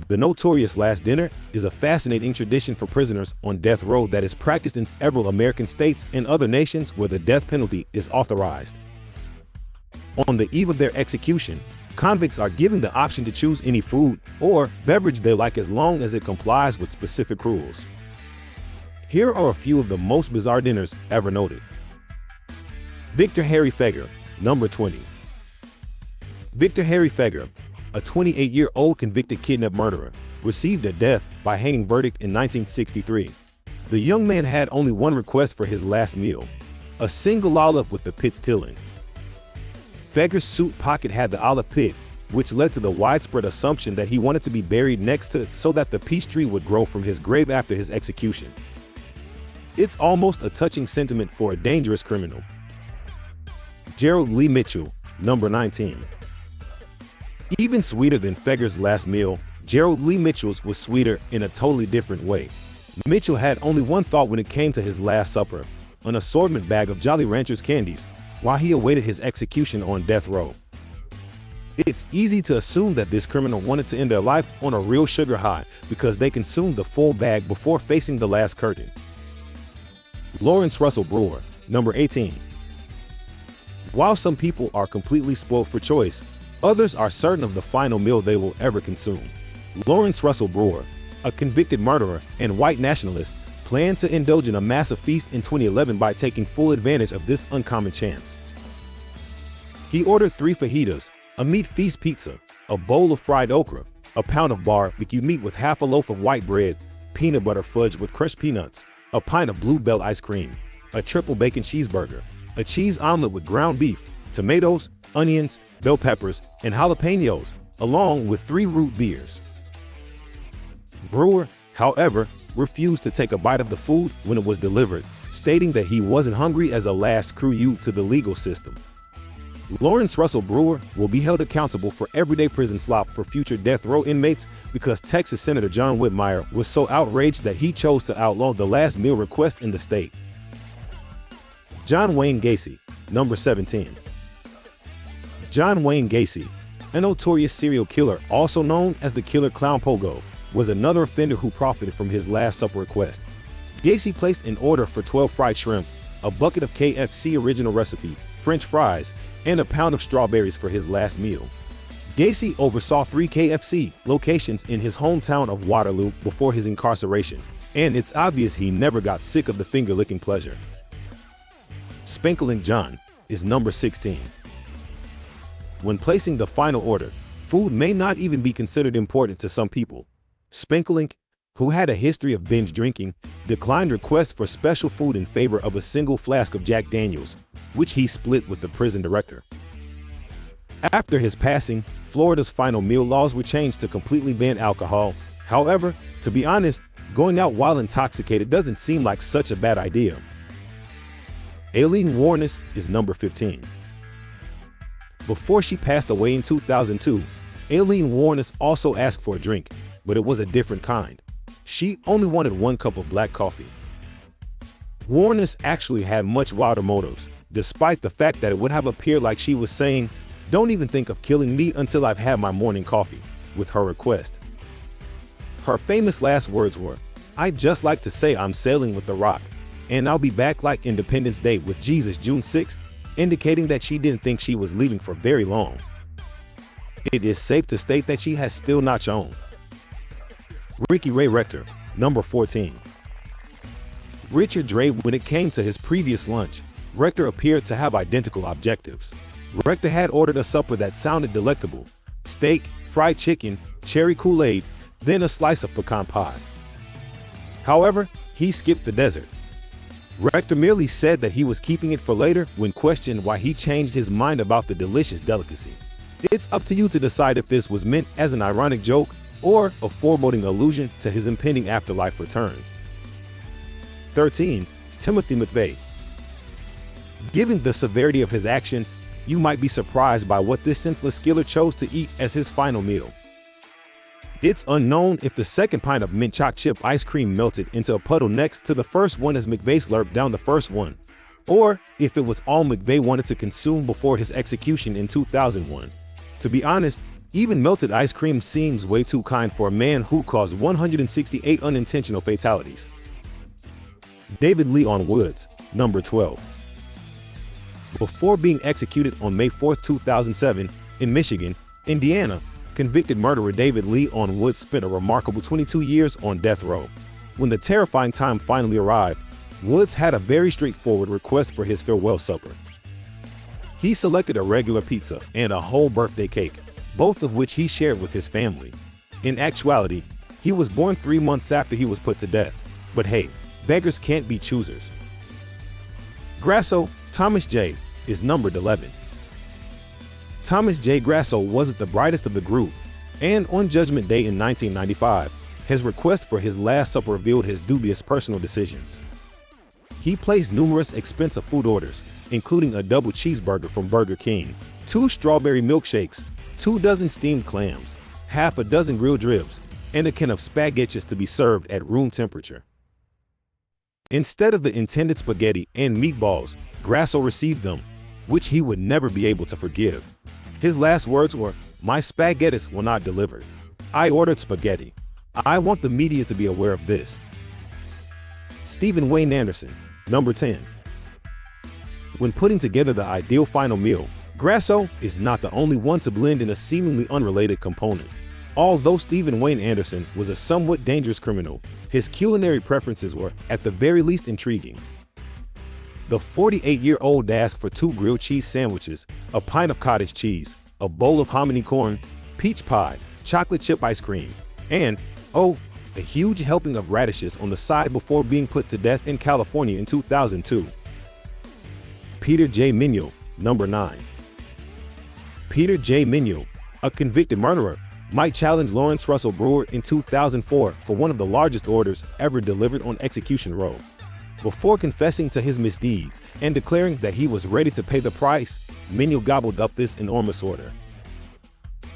The notorious last dinner is a fascinating tradition for prisoners on death row that is practiced in several American states and other nations where the death penalty is authorized. On the eve of their execution, convicts are given the option to choose any food or beverage they like as long as it complies with specific rules. Here are a few of the most bizarre dinners ever noted. Victor Harry Fager, number 20. Victor Harry Fager, a 28-year-old convicted kidnap murderer, received a death by hanging verdict in 1963. The young man had only one request for his last meal: a single olive with the pit's tilling. Fager's suit pocket had the olive pit, which led to the widespread assumption that he wanted to be buried next to it so that the peach tree would grow from his grave after his execution. It's almost a touching sentiment for a dangerous criminal. Gerald Lee Mitchell, number 19. Even sweeter than Fager's last meal, Gerald Lee Mitchell's was sweeter in a totally different way. Mitchell had only one thought when it came to his last supper: an assortment bag of Jolly Ranchers candies, while he awaited his execution on death row. It's easy to assume that this criminal wanted to end their life on a real sugar high because they consumed the full bag before facing the last curtain. Lawrence Russell Brewer, number 18. While some people are completely spoiled for choice, others are certain of the final meal they will ever consume. Lawrence Russell Brewer, a convicted murderer and white nationalist, planned to indulge in a massive feast in 2011 by taking full advantage of this uncommon chance. He ordered 3 fajitas, a meat feast pizza, a bowl of fried okra, a pound of barbecue meat with half a loaf of white bread, peanut butter fudge with crushed peanuts, a pint of Bluebell ice cream, a triple bacon cheeseburger, a cheese omelet with ground beef, tomatoes, onions, bell peppers, and jalapenos, along with 3 root beers. Brewer, however, refused to take a bite of the food when it was delivered, stating that he wasn't hungry as a last crew to the legal system. Lawrence Russell Brewer will be held accountable for everyday prison slop for future death row inmates because Texas Senator John Whitmire was so outraged that he chose to outlaw the last meal request in the state. John Wayne Gacy, number 17. John Wayne Gacy, a notorious serial killer also known as the Killer Clown Pogo, was another offender who profited from his Last Supper request. Gacy placed an order for 12 fried shrimp, a bucket of KFC original recipe, French fries, and a pound of strawberries for his last meal. Gacy oversaw 3 KFC locations in his hometown of Waterloo before his incarceration, and it's obvious he never got sick of the finger-licking pleasure. Spankling John is number 16. When placing the final order, food may not even be considered important to some people. Spankling, who had a history of binge drinking, declined requests for special food in favor of a single flask of Jack Daniels, which he split with the prison director. After his passing, Florida's final meal laws were changed to completely ban alcohol. However, to be honest, going out while intoxicated doesn't seem like such a bad idea. Aileen Wuornos is number 15. Before she passed away in 2002, Aileen Wuornos also asked for a drink, but it was a different kind. She only wanted 1 cup of black coffee. Wuornos actually had much wilder motives, despite the fact that it would have appeared like she was saying, "Don't even think of killing me until I've had my morning coffee," with her request. Her famous last words were, "I'd just like to say I'm sailing with the Rock, and I'll be back like Independence Day with Jesus June 6th, indicating that she didn't think she was leaving for very long. It is safe to state that she has still not shown. Ricky Ray Rector, number 14. Richard Draven. When it came to his previous lunch, Rector appeared to have identical objectives. Rector had ordered a supper that sounded delectable: steak, fried chicken, cherry Kool-Aid, then a slice of pecan pie. However, he skipped the dessert. Rector merely said that he was keeping it for later when questioned why he changed his mind about the delicious delicacy. It's up to you to decide if this was meant as an ironic joke or a foreboding allusion to his impending afterlife return. 13. Timothy McVeigh. Given the severity of his actions, you might be surprised by what this senseless killer chose to eat as his final meal. It's unknown if the second pint of mint chocolate chip ice cream melted into a puddle next to the first one as McVeigh slurped down the first one, or if it was all McVeigh wanted to consume before his execution in 2001. To be honest, Even melted ice cream seems way too kind for a man who caused 168 unintentional fatalities. David Leon Woods, number 12. Before being executed on May 4, 2007, in Michigan, Indiana, convicted murderer David Leon Woods spent a remarkable 22 years on death row. When the terrifying time finally arrived, Woods had a very straightforward request for his farewell supper. He selected a regular pizza and a whole birthday cake, both of which he shared with his family. In actuality, he was born 3 months after he was put to death. But hey, beggars can't be choosers. Grasso, Thomas J., is numbered 11. Thomas J. Grasso wasn't the brightest of the group, and on Judgment Day in 1995, his request for his Last Supper revealed his dubious personal decisions. He placed numerous expensive food orders, including a double cheeseburger from Burger King, 2 strawberry milkshakes, 2 dozen steamed clams, half a dozen grilled ribs, and a can of spaghetti to be served at room temperature. Instead of the intended spaghetti and meatballs, Grasso received them, which he would never be able to forgive. His last words were, "My spaghettis were not delivered. I ordered spaghetti. I want the media to be aware of this." Stephen Wayne Anderson, number 10. When putting together the ideal final meal, Grasso is not the only one to blend in a seemingly unrelated component. Although Stephen Wayne Anderson was a somewhat dangerous criminal, his culinary preferences were, at the very least, intriguing. The 48-year-old asked for 2 grilled cheese sandwiches, a pint of cottage cheese, a bowl of hominy corn, peach pie, chocolate chip ice cream, and, a huge helping of radishes on the side before being put to death in California in 2002. Peter J. Mignole, number 9. Peter J. Mignole, a convicted murderer, might challenge Lawrence Russell Brewer in 2004 for one of the largest orders ever delivered on Execution Row. Before confessing to his misdeeds and declaring that he was ready to pay the price, Mignole gobbled up this enormous order.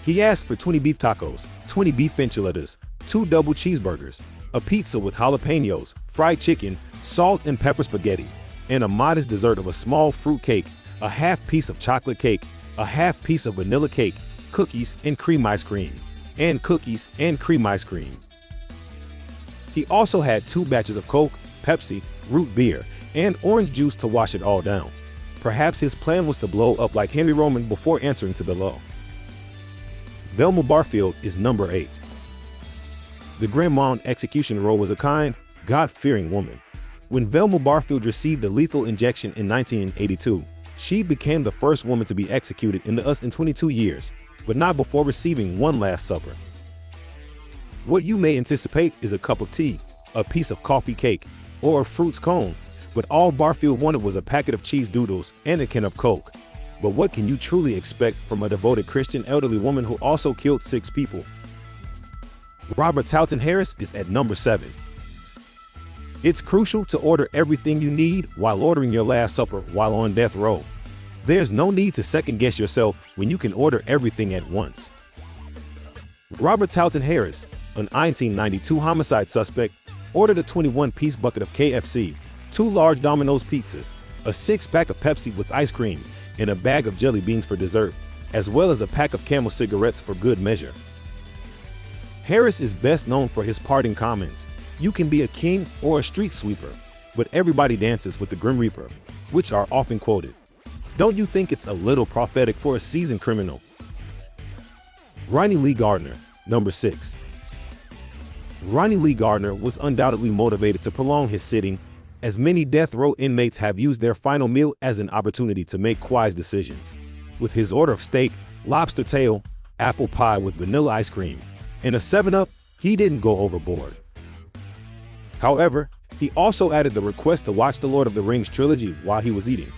He asked for 20 beef tacos, 20 beef enchiladas, 2 double cheeseburgers, a pizza with jalapenos, fried chicken, salt and pepper spaghetti, and a modest dessert of a small fruit cake, a half piece of chocolate cake, a half piece of vanilla cake, cookies and cream ice cream, and cookies and cream ice cream. He also had 2 batches of Coke, Pepsi, root beer, and orange juice to wash it all down. Perhaps his plan was to blow up like Henry Roman before answering to the law. Velma Barfield is number 8. The grandma on Execution Row was a kind, God-fearing woman. When Velma Barfield received a lethal injection in 1982, she became the first woman to be executed in the US in 22 years, but not before receiving one Last Supper. What you may anticipate is a cup of tea, a piece of coffee cake, or a fruits cone, but all Barfield wanted was a packet of cheese doodles and a can of Coke. But what can you truly expect from a devoted Christian elderly woman who also killed 6 people? Robert Towton Harris is at number 7. It's crucial to order everything you need while ordering your Last Supper while on death row. There's no need to second-guess yourself when you can order everything at once. Robert Towton Harris, an 1992 homicide suspect, ordered a 21-piece bucket of KFC, 2 large Domino's pizzas, a 6-pack of Pepsi with ice cream, and a bag of jelly beans for dessert, as well as a pack of Camel cigarettes for good measure. Harris is best known for his parting comments, "You can be a king or a street sweeper, but everybody dances with the Grim Reaper," which are often quoted. Don't you think it's a little prophetic for a seasoned criminal? Ronnie Lee Gardner, number 6. Ronnie Lee Gardner was undoubtedly motivated to prolong his sitting, as many death row inmates have used their final meal as an opportunity to make wise decisions. With his order of steak, lobster tail, apple pie with vanilla ice cream, and a 7-Up, he didn't go overboard. However, he also added the request to watch the Lord of the Rings trilogy while he was eating.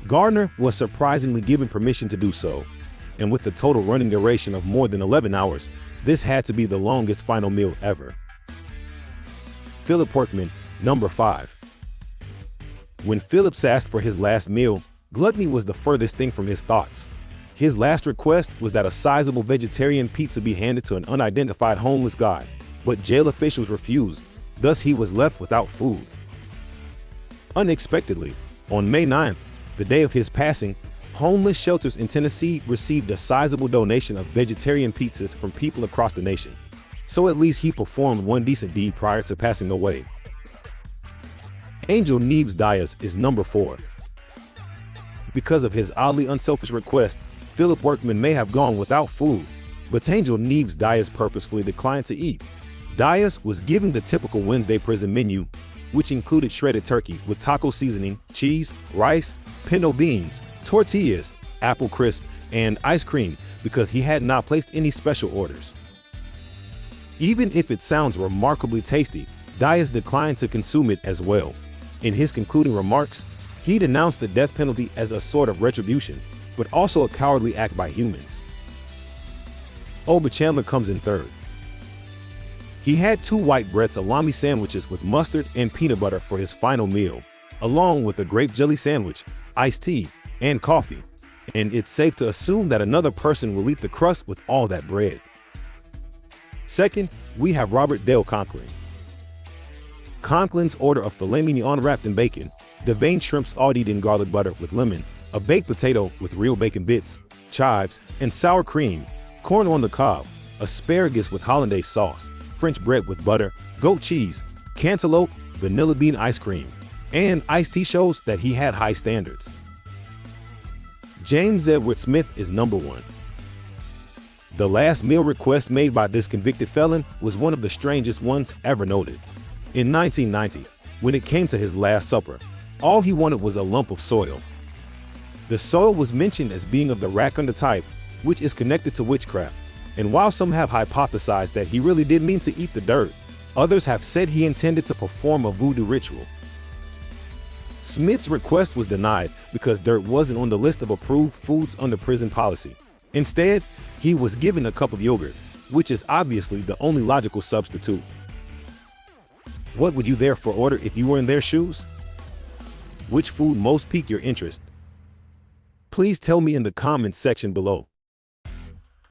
Gardner was surprisingly given permission to do so, and with the total running duration of more than 11 hours, this had to be the longest final meal ever. Philip Porkman, number 5. When Phillips asked for his last meal, gluttony was the furthest thing from his thoughts. His last request was that a sizable vegetarian pizza be handed to an unidentified homeless guy, but jail officials refused, thus he was left without food. Unexpectedly, on May 9th, the day of his passing, homeless shelters in Tennessee received a sizable donation of vegetarian pizzas from people across the nation. So at least he performed one decent deed prior to passing away. Angel Neves Diaz is number 4. Because of his oddly unselfish request, Philip Workman may have gone without food, but Angel Neves Diaz purposefully declined to eat. Diaz was given the typical Wednesday prison menu, which included shredded turkey with taco seasoning, cheese, rice, pinto beans, tortillas, apple crisp, and ice cream because he had not placed any special orders. Even if it sounds remarkably tasty, Diaz declined to consume it as well. In his concluding remarks, he denounced the death penalty as a sort of retribution, but also a cowardly act by humans. But Chandler comes in third. He had 2 white bread salami sandwiches with mustard and peanut butter for his final meal, along with a grape jelly sandwich, iced tea, and coffee. And it's safe to assume that another person will eat the crust with all that bread. Second, we have Robert Dale Conklin. Conklin's order of filet mignon wrapped in bacon, deveined shrimp sauteed in garlic butter with lemon, a baked potato with real bacon bits, chives, and sour cream, corn on the cob, asparagus with hollandaise sauce, French bread with butter, goat cheese, cantaloupe, vanilla bean ice cream, and iced tea shows that he had high standards. James Edward Smith is number 1. The last meal request made by this convicted felon was one of the strangest ones ever noted. In 1990, when it came to his last supper, all he wanted was a lump of soil. The soil was mentioned as being of the Rakunda type, which is connected to witchcraft, and while some have hypothesized that he really did mean to eat the dirt, others have said he intended to perform a voodoo ritual. Smith's request was denied because dirt wasn't on the list of approved foods under prison policy. Instead, he was given a cup of yogurt, which is obviously the only logical substitute. What would you therefore order if you were in their shoes? Which food most piqued your interest? Please tell me in the comments section below.